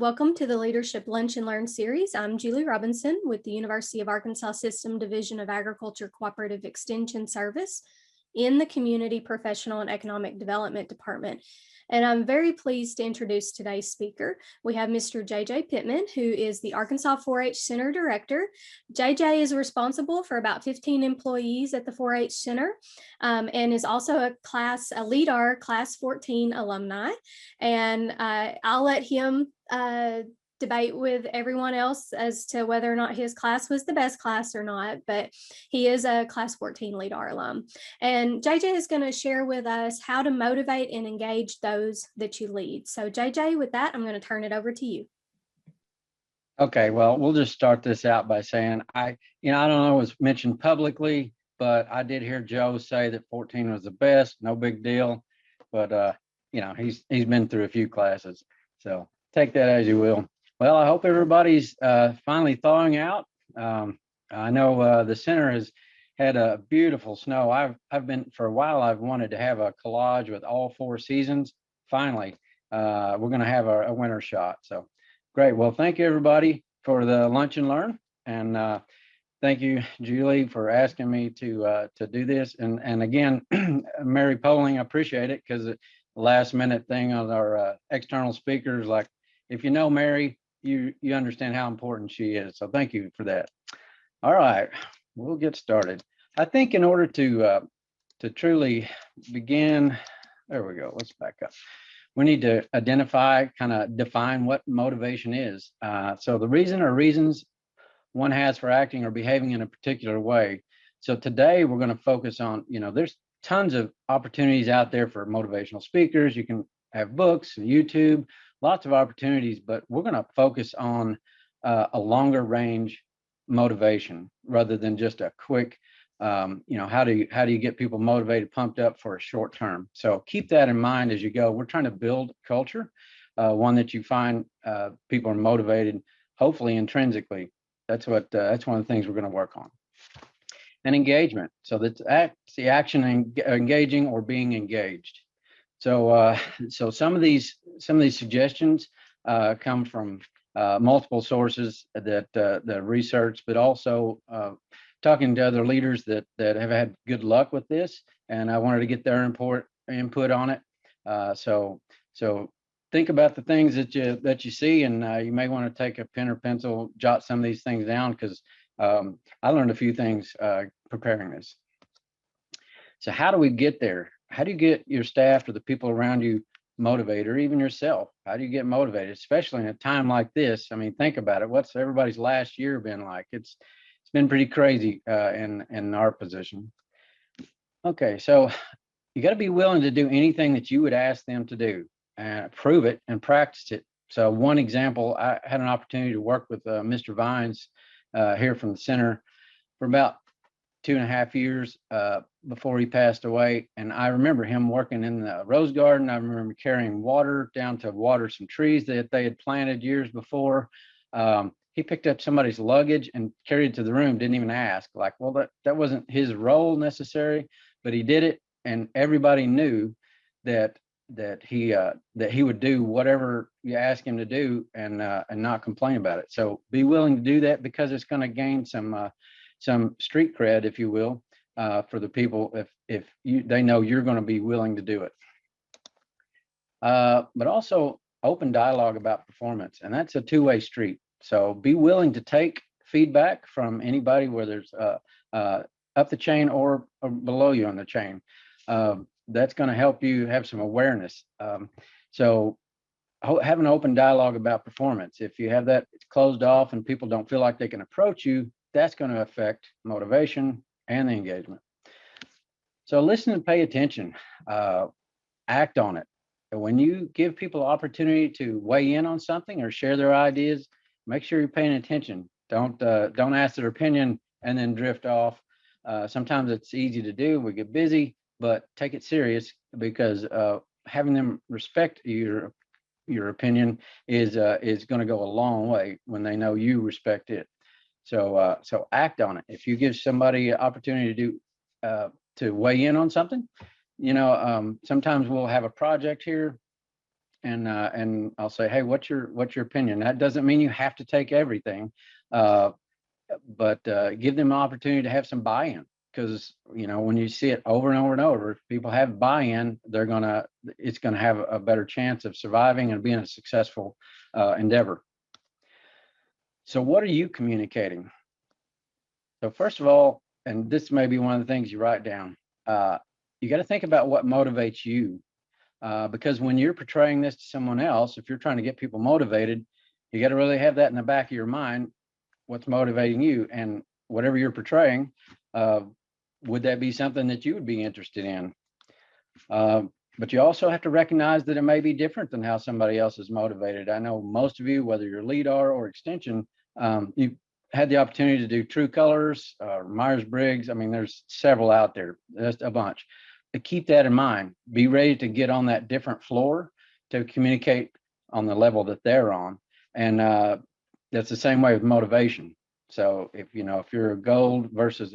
Welcome to the Leadership Lunch and Learn series. I'm Julie Robinson with the University of Arkansas System Division of Agriculture Cooperative Extension Service in the Community Professional and Economic Development Department. And I'm very pleased to introduce today's speaker. We have Mr. J.J. Pittman, who is the Arkansas 4-H Center Director. J.J. is responsible for about 15 employees at the 4-H Center and is also a LEADAR Class 14 alumni. And I'll let him debate with everyone else as to whether or not his class was the best class or not, but he is a Class 14 LEADAR alum. And JJ is going to share with us how to motivate and engage those that you lead. So JJ, with that, I'm going to turn it over to you. Okay, well, we'll just start this out by saying I don't know it was mentioned publicly, but I did hear Joe say that 14 was the best. No big deal, but he's been through a few classes, so take that as you will. Well, I hope everybody's finally thawing out. I know the center has had a beautiful snow. I've been for a while. I've wanted to have a collage with all 4 seasons. Finally, we're going to have a winter shot. So great. Well, thank you everybody for the lunch and learn, and thank you, Julie, for asking me to do this. And again, Mary Poling, I appreciate it because the last minute thing on our external speakers, like if you know Mary, you understand how important she is. So thank you for that. All right, we'll get started. I think in order to truly begin, there we go. Let's back up. We need to identify, kind of define what motivation is. So the reason or reasons one has for acting or behaving in a particular way. So today we're going to focus on, there's tons of opportunities out there for motivational speakers. You can have books, YouTube, lots of opportunities, but we're going to focus on a longer range motivation rather than just a quick, how do you get people motivated, pumped up for a short term. So keep that in mind as you go. We're trying to build culture, one that you find people are motivated, hopefully intrinsically. That's one of the things we're going to work on. And engagement. So that's the action engaging or being engaged. So some of these suggestions come from multiple sources that research, but also talking to other leaders that have had good luck with this, and I wanted to get their input on it. So think about the things that you see, and you may want to take a pen or pencil, jot some of these things down, because I learned a few things preparing this. So how do we get there? How do you get your staff or the people around you motivated, or even yourself? How do you get motivated, especially in a time like this? I mean, think about it. What's everybody's last year been like? It's been pretty crazy in our position. Okay, so you got to be willing to do anything that you would ask them to do, and prove it and practice it. So one example, I had an opportunity to work with Mr. Vines here from the center for about 2.5 years before he passed away. And I remember him working in the rose garden. I remember carrying water down to water some trees that they had planted years before. He picked up somebody's luggage and carried it to the room, didn't even ask. Like, well, that wasn't his role necessary, but he did it. And everybody knew that he would do whatever you ask him to do and not complain about it. So be willing to do that, because it's going to gain some street cred, if you will, for the people if they know you're going to be willing to do it. But also open dialogue about performance, and that's a two-way street. So be willing to take feedback from anybody, whether it's up the chain or below you on the chain. That's going to help you have some awareness. So have an open dialogue about performance. If you have that closed off and people don't feel like they can approach you, that's going to affect motivation and the engagement. So listen and pay attention, act on it. And when you give people opportunity to weigh in on something or share their ideas, make sure you're paying attention. Don't ask their opinion and then drift off. Sometimes it's easy to do. We get busy, but take it serious, because having them respect your opinion is going to go a long way when they know you respect it. So act on it. If you give somebody an opportunity to weigh in on something, sometimes we'll have a project here and I'll say, hey, what's your opinion? That doesn't mean you have to take everything, but give them an opportunity to have some buy-in. Because when you see it over and over and over, if people have buy-in, it's gonna have a better chance of surviving and being a successful endeavor. So what are you communicating? So first of all, and this may be one of the things you write down, you got to think about what motivates you. Because when you're portraying this to someone else, if you're trying to get people motivated, you got to really have that in the back of your mind, what's motivating you, and whatever you're portraying, would that be something that you would be interested in? But you also have to recognize that it may be different than how somebody else is motivated. I know most of you, whether you're LEADR or extension, you had the opportunity to do True Colors, Myers-Briggs. I mean, there's several out there, just a bunch. To keep that in mind, be ready to get on that different floor to communicate on the level that they're on. And that's the same way with motivation. So if you're a gold versus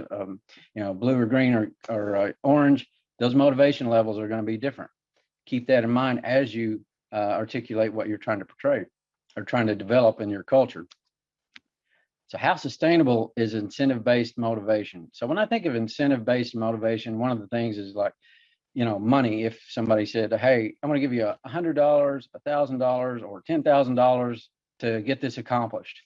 blue or green or orange, those motivation levels are going to be different. Keep that in mind as you articulate what you're trying to portray or trying to develop in your culture. So how sustainable is incentive-based motivation? So when I think of incentive-based motivation, one of the things is like, money. If somebody said, hey, I'm going to give you $100, $1,000, or $10,000 to get this accomplished.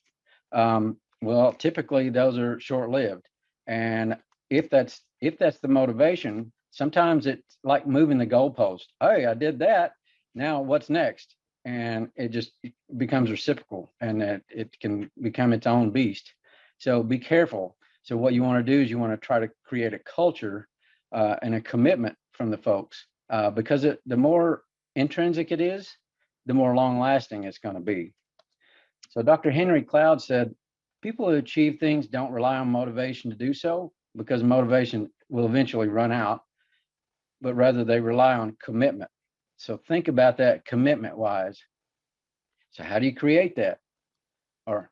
Well, typically those are short-lived. And if that's the motivation, sometimes it's like moving the goalpost. Hey, I did that. Now what's next? And it just becomes reciprocal, and it can become its own beast. So be careful. So what you want to do is you want to try to create a culture and a commitment from the folks, because the more intrinsic it is, the more long lasting it's going to be. So Dr. Henry Cloud said, people who achieve things don't rely on motivation to do so, because motivation will eventually run out, but rather they rely on commitment. So think about that commitment wise. So how do you create that? Or,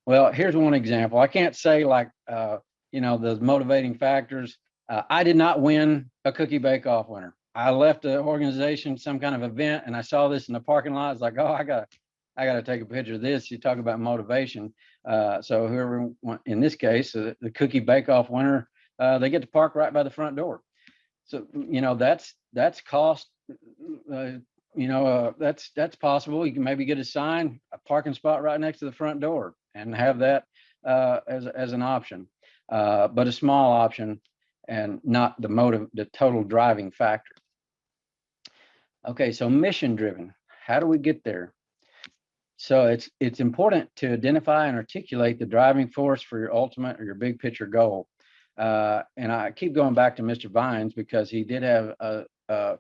well, here's one example. I can't say like, those motivating factors. I did not win a cookie bake-off winner. I left the organization, some kind of event, and I saw this in the parking lot. It's like, oh, I got to take a picture of this. You talk about motivation. So whoever, in this case, the cookie bake-off winner, they get to park right by the front door. So, that's cost. That's possible. You can maybe get a parking spot right next to the front door and have that as an option, but a small option and not the total driving factor. Okay, so mission driven. How do we get there? So it's important to identify and articulate the driving force for your ultimate or your big picture goal. And I keep going back to Mr. Vines because he did have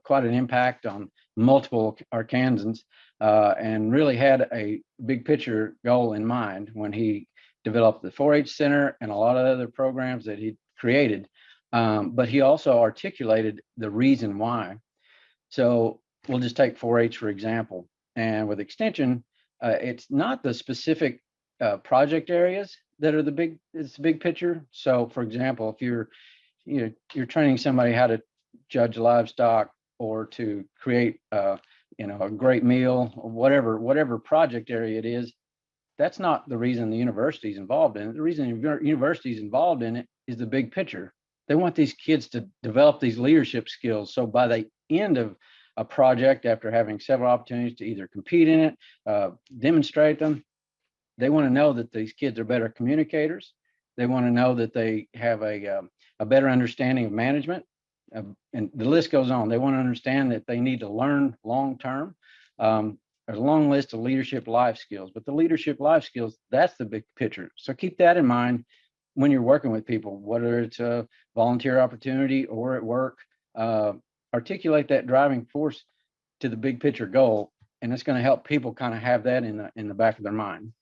quite an impact on multiple Arkansans and really had a big picture goal in mind when he developed the 4-H Center and a lot of other programs that he created. But he also articulated the reason why. So we'll just take 4-H for example. And with extension, it's not the specific project areas that are the big picture. So for example, if you're training somebody how to judge livestock or to create a great meal or whatever project area it is, that's not the reason the university is involved in it. The reason the university is involved in it is the big picture. They want these kids to develop these leadership skills. So by the end of a project, after having several opportunities to either compete in it, demonstrate them, they want to know that these kids are better communicators. They want to know that they have a better understanding of management, and the list goes on. They want to understand that they need to learn long term. There's a long list of leadership life skills, but the leadership life skills, that's the big picture. So keep that in mind when you're working with people, whether it's a volunteer opportunity or at work. Articulate that driving force to the big picture goal, and it's going to help people kind of have that in the back of their mind.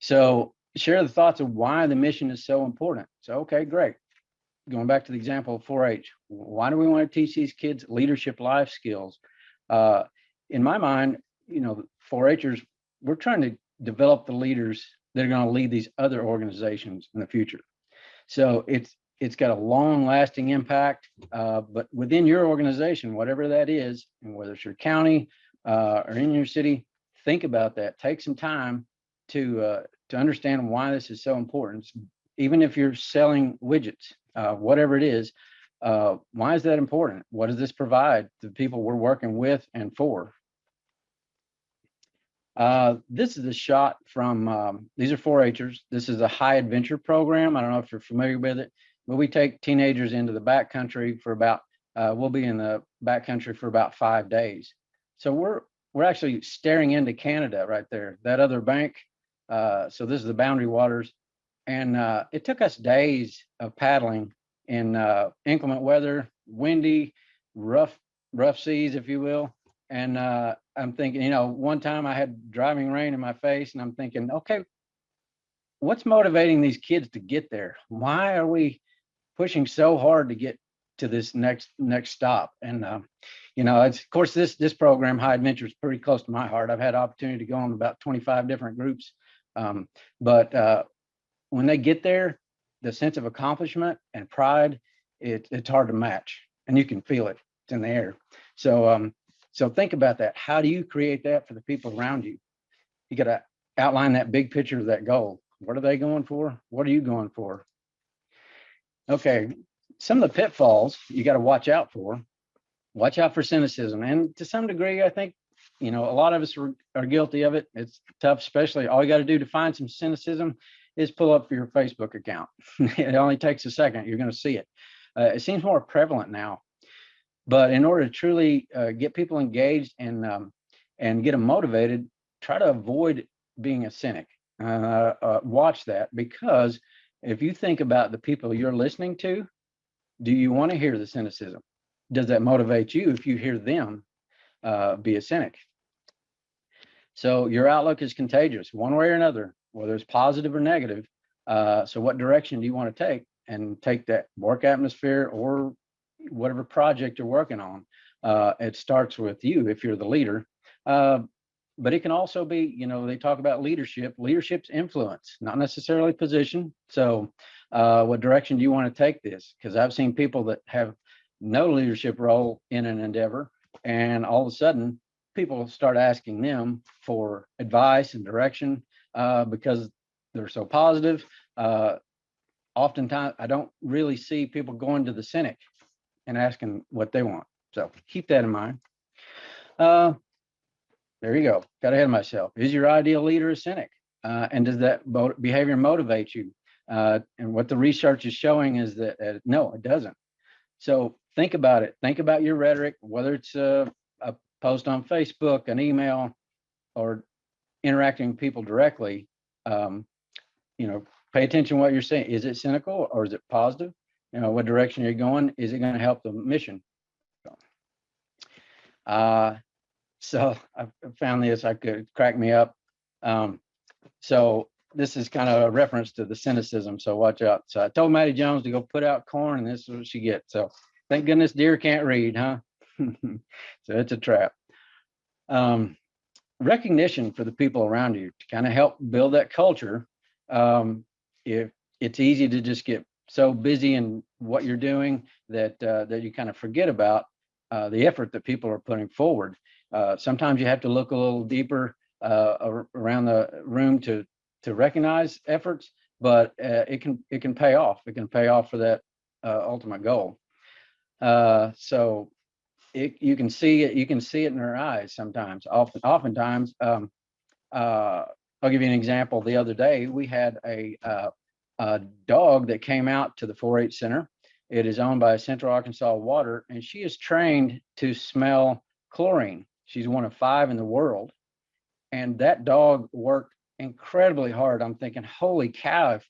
So share the thoughts of why the mission is so important. So, okay, great. Going back to the example of 4-H, why do we want to teach these kids leadership life skills? In my mind, 4-Hers, we're trying to develop the leaders that are going to lead these other organizations in the future. So it's it's got a long lasting impact, but within your organization, whatever that is, and whether it's your county or in your city, think about that. Take some time to understand why this is so important. Even if you're selling widgets, whatever it is, why is that important? What does this provide to the people we're working with and for? This is a shot from, these are 4-Hers. This is a high adventure program. I don't know if you're familiar with it, but we take teenagers into the backcountry for about, we'll be in the backcountry for about 5 days. So we're actually staring into Canada right there, that other bank. So this is the Boundary Waters. And it took us days of paddling in inclement weather, windy, rough seas, if you will. And I'm thinking, one time I had driving rain in my face, and I'm thinking, okay, what's motivating these kids to get there? Why are we pushing so hard to get to this next stop? And it's, of course, this program, High Adventure, is pretty close to my heart. I've had opportunity to go on about 25 different groups, but when they get there, the sense of accomplishment and pride, it's hard to match, and you can feel it. It's in the air. So think about that. How do you create that for the people around you? You got to outline that big picture of that goal. What are they going for? What are you going for? Okay, some of the pitfalls you got to watch out for. Watch out for cynicism, and to some degree, I think a lot of us are guilty of it. It's tough, especially all you got to do to find some cynicism is pull up your Facebook account. It only takes a second. You're going to see it. It seems more prevalent now. But in order to truly get people engaged and get them motivated, try to avoid being a cynic. Watch that, because if you think about the people you're listening to, do you want to hear the cynicism? Does that motivate you if you hear them be a cynic? So your outlook is contagious one way or another, whether it's positive or negative. So what direction do you want to take? And take that work atmosphere or whatever project you're working on. It starts with you if you're the leader. But it can also be, they talk about leadership. Leadership's influence, not necessarily position. So what direction do you want to take this? Because I've seen people that have no leadership role in an endeavor, and all of a sudden people start asking them for advice and direction because they're so positive. Oftentimes I don't really see people going to the cynic and asking what they want. So keep that in mind. There you go. Got ahead of myself. Is your ideal leader a cynic? And does that behavior motivate you? And what the research is showing is that no, it doesn't. So think about it. Think about your rhetoric, whether it's a post on Facebook, an email, or interacting with people directly. Pay attention to what you're saying. Is it cynical or is it positive? What direction you're going? Is it going to help the mission? So I found this. I could crack me up. So this is kind of a reference to the cynicism. So watch out. So I told Maddie Jones to go put out corn, and this is what she gets. So thank goodness deer can't read, huh? So it's a trap. Recognition for the people around you to kind of help build that culture. If it's easy to just get so busy in what you're doing that you kind of forget about the effort that people are putting forward. Sometimes you have to look a little deeper around the room to recognize efforts, but it can pay off. It can pay off for that ultimate goal. So you can see it. You can see it in their eyes sometimes. Oftentimes, I'll give you an example. The other day, we had a dog that came out to the 4-H center. It is owned by Central Arkansas Water, and she is trained to smell chlorine. She's one of 5 in the world. And that dog worked incredibly hard. I'm thinking, holy cow,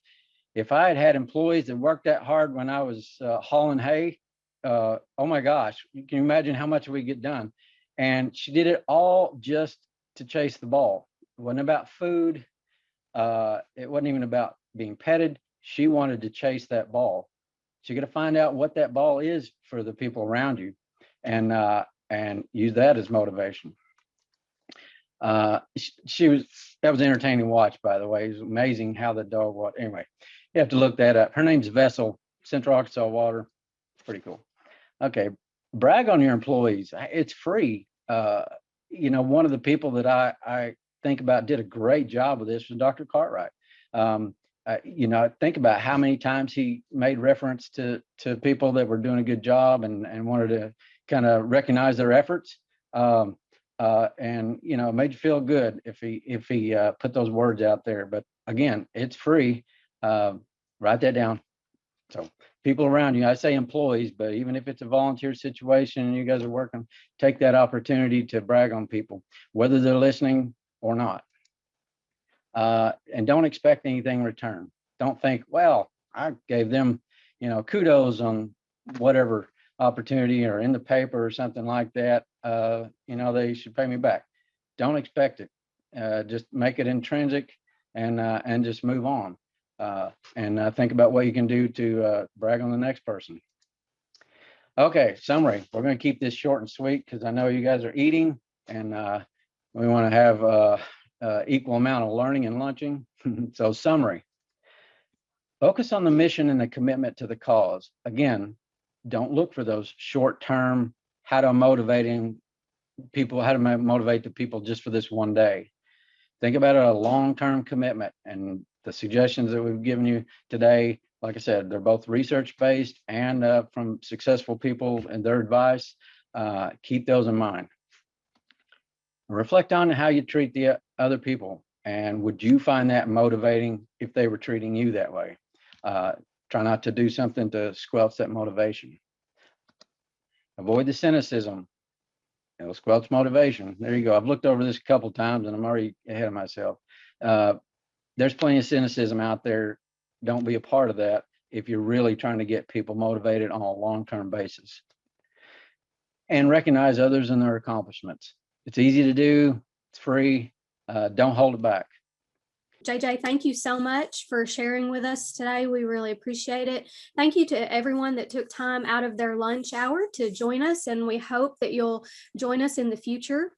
if I had had employees that worked that hard when I was hauling hay, oh my gosh, you can imagine how much we get done. And she did it all just to chase the ball. It wasn't about food. It wasn't even about being petted. She wanted to chase that ball. So you got to find out what that ball is for the people around you, and use that as motivation. That was entertaining to watch, by the way. It was amazing how the dog walked. Anyway, you have to look that up. Her name's Vessel, Central Arkansas Water. Pretty cool. Okay, brag on your employees. It's free. One of the people that I think about did a great job with this was Dr. Cartwright. Think about how many times he made reference to people that were doing a good job and wanted to kind of recognize their efforts. It made you feel good if he put those words out there. But again, it's free. Write that down. So people around you, I say employees, but even if it's a volunteer situation and you guys are working, take that opportunity to brag on people, whether they're listening or not. And don't expect anything in return. Don't think, well, I gave them, kudos on whatever opportunity or in the paper or something like that. They should pay me back. Don't expect it. Just make it intrinsic and just move on. And think about what you can do to brag on the next person. Okay, summary. We're going to keep this short and sweet because I know you guys are eating and we want to have equal amount of learning and lunching. So summary. Focus on the mission and the commitment to the cause. Again, don't look for those short-term, how to motivate the people just for this one day. Think about a long-term commitment, and the suggestions that we've given you today, like I said, they're both research-based and from successful people and their advice. Keep those in mind. Reflect on how you treat the other people, and would you find that motivating if they were treating you that way? Try not to do something to squelch that motivation. Avoid the cynicism. It'll squelch motivation. There you go. I've looked over this a couple of times and I'm already ahead of myself. There's plenty of cynicism out there. Don't be a part of that if you're really trying to get people motivated on a long-term basis. And recognize others and their accomplishments. It's easy to do. It's free. Don't hold it back. JJ, thank you so much for sharing with us today. We really appreciate it. Thank you to everyone that took time out of their lunch hour to join us, and we hope that you'll join us in the future